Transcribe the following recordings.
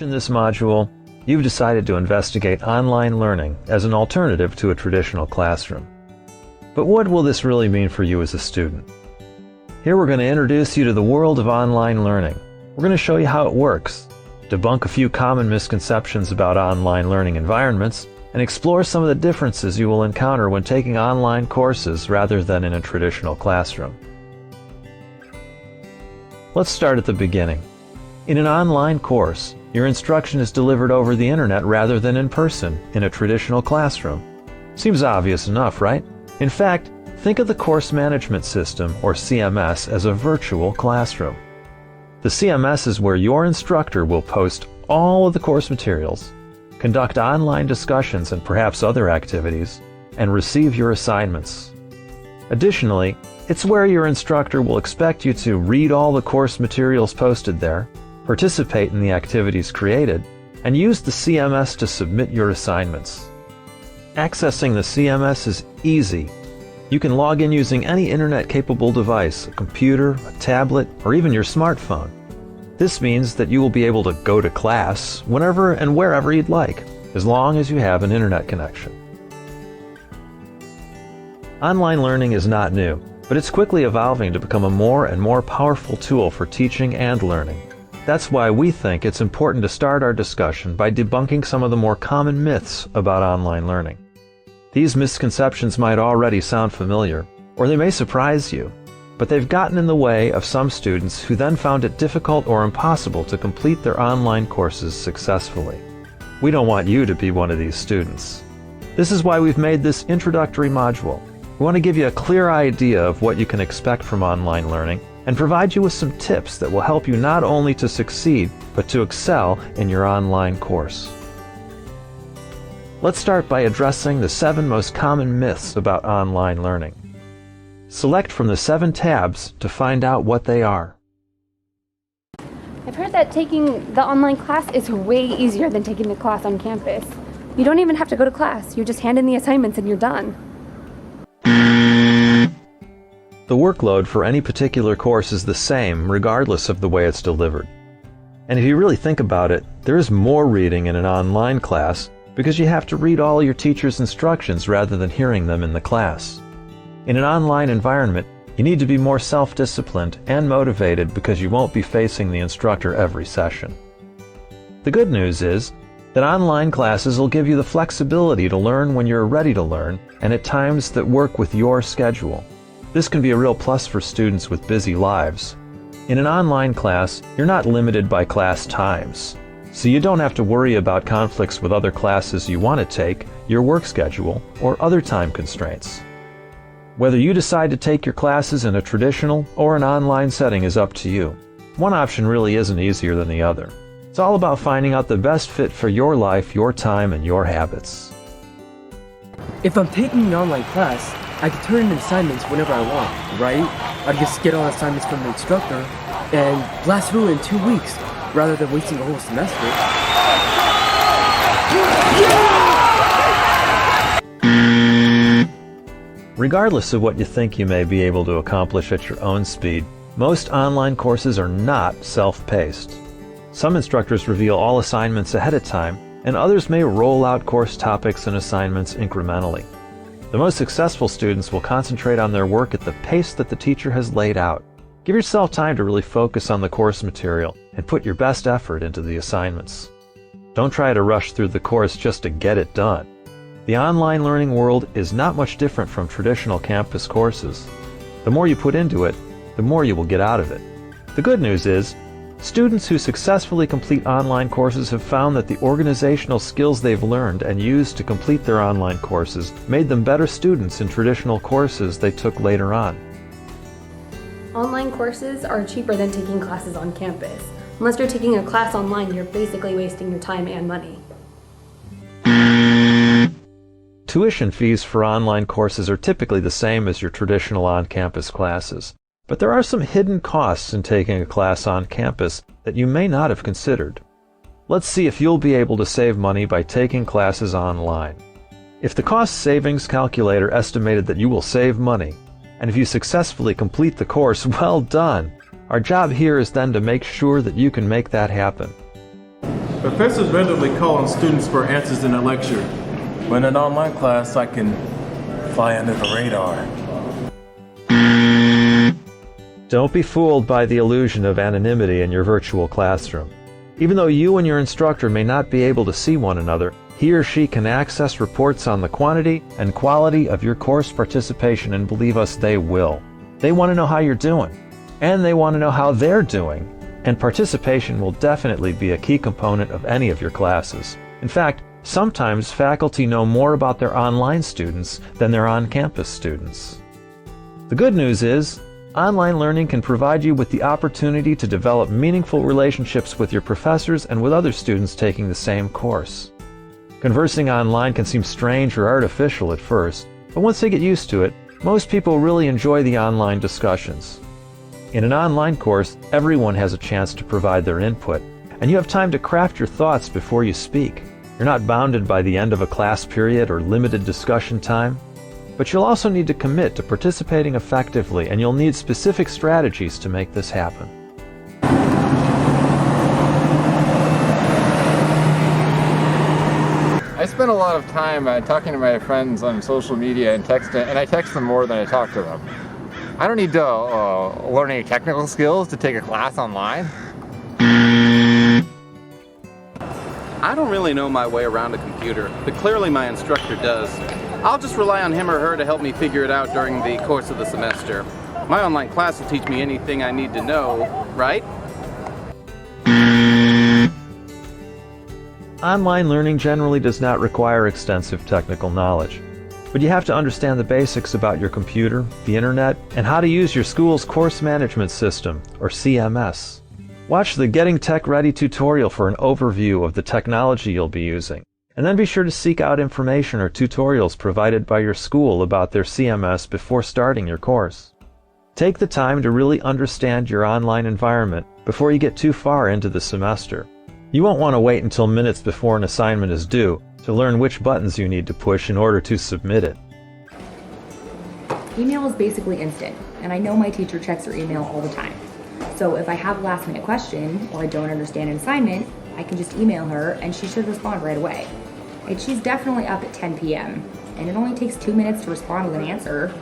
In this module, you've decided to investigate online learning as an alternative to a traditional classroom. But what will this really mean for you as a student? Here we're going to introduce you to the world of online learning. We're going to show you how it works, debunk a few common misconceptions about online learning environments, and explore some of the differences you will encounter when taking online courses rather than in a traditional classroom. Let's start at the beginning. In an online course, your instruction is delivered over the internet rather than in person in a traditional classroom. Seems obvious enough, right? In fact, think of the course management system, or CMS, as a virtual classroom. The CMS is where your instructor will post all of the course materials, conduct online discussions and perhaps other activities, and receive your assignments. Additionally, it's where your instructor will expect you to read all the course materials posted there, participate in the activities created, and use the CMS to submit your assignments. Accessing the CMS is easy. You can log in using any internet-capable device, a computer, a tablet, or even your smartphone. This means that you will be able to go to class whenever and wherever you'd like, as long as you have an internet connection. Online learning is not new, but it's quickly evolving to become a more and more powerful tool for teaching and learning. That's why we think it's important to start our discussion by debunking some of the more common myths about online learning. These misconceptions might already sound familiar, or they may surprise you, but they've gotten in the way of some students who then found it difficult or impossible to complete their online courses successfully. We don't want you to be one of these students. This is why we've made this introductory module. We want to give you a clear idea of what you can expect from online learning and provide you with some tips that will help you not only to succeed, but to excel in your online course. Let's start by addressing the 7 most common myths about online learning. Select from the 7 tabs to find out what they are. I've heard that taking the online class is way easier than taking the class on campus. You don't even have to go to class. You just hand in the assignments and you're done. The workload for any particular course is the same regardless of the way it's delivered. And if you really think about it, there is more reading in an online class because you have to read all your teacher's instructions rather than hearing them in the class. In an online environment, you need to be more self-disciplined and motivated because you won't be facing the instructor every session. The good news is that online classes will give you the flexibility to learn when you're ready to learn and at times that work with your schedule. This can be a real plus for students with busy lives. In an online class, you're not limited by class times, so you don't have to worry about conflicts with other classes you want to take, your work schedule, or other time constraints. Whether you decide to take your classes in a traditional or an online setting is up to you. One option really isn't easier than the other. It's all about finding out the best fit for your life, your time, and your habits. If I'm taking an online class, I can turn in assignments whenever I want, right? I just get all assignments from the instructor and blast through in 2 weeks, rather than wasting a whole semester. Regardless of what you think you may be able to accomplish at your own speed, most online courses are not self-paced. Some instructors reveal all assignments ahead of time, and others may roll out course topics and assignments incrementally. The most successful students will concentrate on their work at the pace that the teacher has laid out. Give yourself time to really focus on the course material and put your best effort into the assignments. Don't try to rush through the course just to get it done. The online learning world is not much different from traditional campus courses. The more you put into it, the more you will get out of it. The good news is, students who successfully complete online courses have found that the organizational skills they've learned and used to complete their online courses made them better students in traditional courses they took later on. Online courses are cheaper than taking classes on campus. Unless you're taking a class online, you're basically wasting your time and money. Tuition fees for online courses are typically the same as your traditional on-campus classes, but there are some hidden costs in taking a class on campus that you may not have considered. Let's see if you'll be able to save money by taking classes online. If the cost savings calculator estimated that you will save money, and if you successfully complete the course, well done! Our job here is then to make sure that you can make that happen. Professors randomly call on students for answers in a lecture. When in an online class, I can fly under the radar. Don't be fooled by the illusion of anonymity in your virtual classroom. Even though you and your instructor may not be able to see one another, he or she can access reports on the quantity and quality of your course participation, and believe us, they will. They want to know how you're doing, and they want to know how they're doing, and participation will definitely be a key component of any of your classes. In fact, sometimes faculty know more about their online students than their on-campus students. The good news is, online learning can provide you with the opportunity to develop meaningful relationships with your professors and with other students taking the same course. Conversing online can seem strange or artificial at first, but once they get used to it, most people really enjoy the online discussions. In an online course, everyone has a chance to provide their input, and you have time to craft your thoughts before you speak. You're not bounded by the end of a class period or limited discussion time. But you'll also need to commit to participating effectively, and you'll need specific strategies to make this happen. I spend a lot of time talking to my friends on social media and I text them more than I talk to them. I don't need to learn any technical skills to take a class online. I don't really know my way around a computer, but clearly my instructor does. I'll just rely on him or her to help me figure it out during the course of the semester. My online class will teach me anything I need to know, right? Online learning generally does not require extensive technical knowledge, but you have to understand the basics about your computer, the internet, and how to use your school's course management system, or CMS. Watch the Getting Tech Ready tutorial for an overview of the technology you'll be using, and then be sure to seek out information or tutorials provided by your school about their CMS before starting your course. Take the time to really understand your online environment before you get too far into the semester. You won't want to wait until minutes before an assignment is due to learn which buttons you need to push in order to submit it. Email is basically instant, and I know my teacher checks her email all the time. So if I have a last minute question or I don't understand an assignment, I can just email her and she should respond right away. And she's definitely up at 10 p.m. and it only takes 2 minutes to respond with an answer.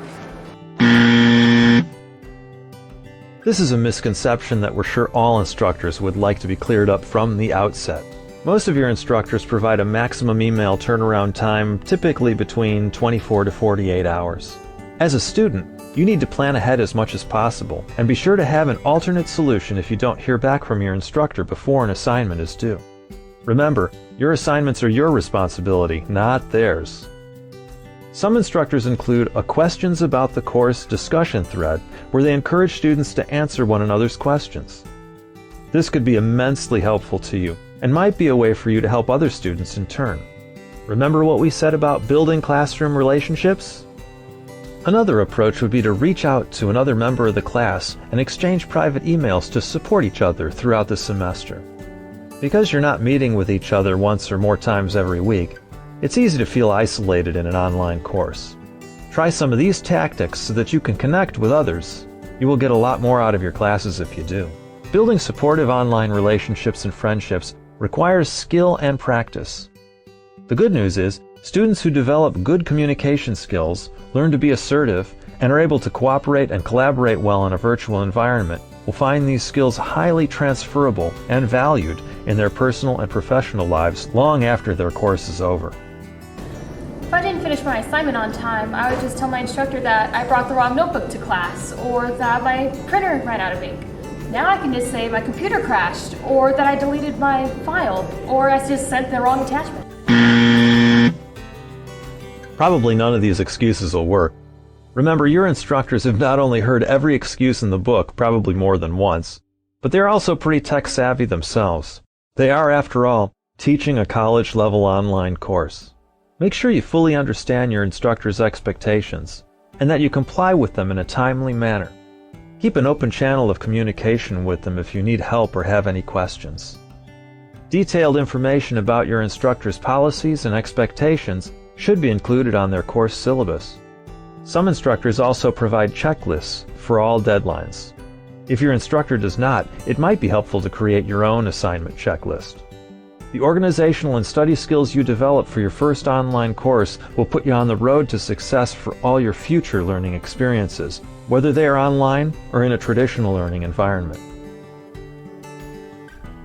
This is a misconception that we're sure all instructors would like to be cleared up from the outset. Most of your instructors provide a maximum email turnaround time, typically between 24 to 48 hours. As a student, you need to plan ahead as much as possible, and be sure to have an alternate solution if you don't hear back from your instructor before an assignment is due. Remember, your assignments are your responsibility, not theirs. Some instructors include a questions about the course discussion thread where they encourage students to answer one another's questions. This could be immensely helpful to you and might be a way for you to help other students in turn. Remember what we said about building classroom relationships? Another approach would be to reach out to another member of the class and exchange private emails to support each other throughout the semester. Because you're not meeting with each other once or more times every week, it's easy to feel isolated in an online course. Try some of these tactics so that you can connect with others. You will get a lot more out of your classes if you do. Building supportive online relationships and friendships requires skill and practice. The good news is, students who develop good communication skills, learn to be assertive, and are able to cooperate and collaborate well in a virtual environment will find these skills highly transferable and valued in their personal and professional lives long after their course is over. If I didn't finish my assignment on time, I would just tell my instructor that I brought the wrong notebook to class, or that my printer ran out of ink. Now I can just say my computer crashed, or that I deleted my file, or I just sent the wrong attachment. Probably none of these excuses will work. Remember, your instructors have not only heard every excuse in the book, probably more than once, but they're also pretty tech-savvy themselves. They are, after all, teaching a college-level online course. Make sure you fully understand your instructor's expectations, and that you comply with them in a timely manner. Keep an open channel of communication with them if you need help or have any questions. Detailed information about your instructor's policies and expectations should be included on their course syllabus. Some instructors also provide checklists for all deadlines. If your instructor does not, it might be helpful to create your own assignment checklist. The organizational and study skills you develop for your first online course will put you on the road to success for all your future learning experiences, whether they are online or in a traditional learning environment.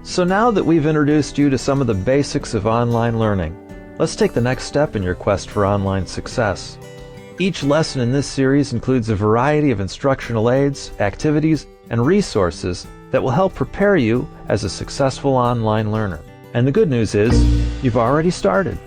So now that we've introduced you to some of the basics of online learning, let's take the next step in your quest for online success. Each lesson in this series includes a variety of instructional aids, activities, and resources that will help prepare you as a successful online learner. And the good news is, you've already started.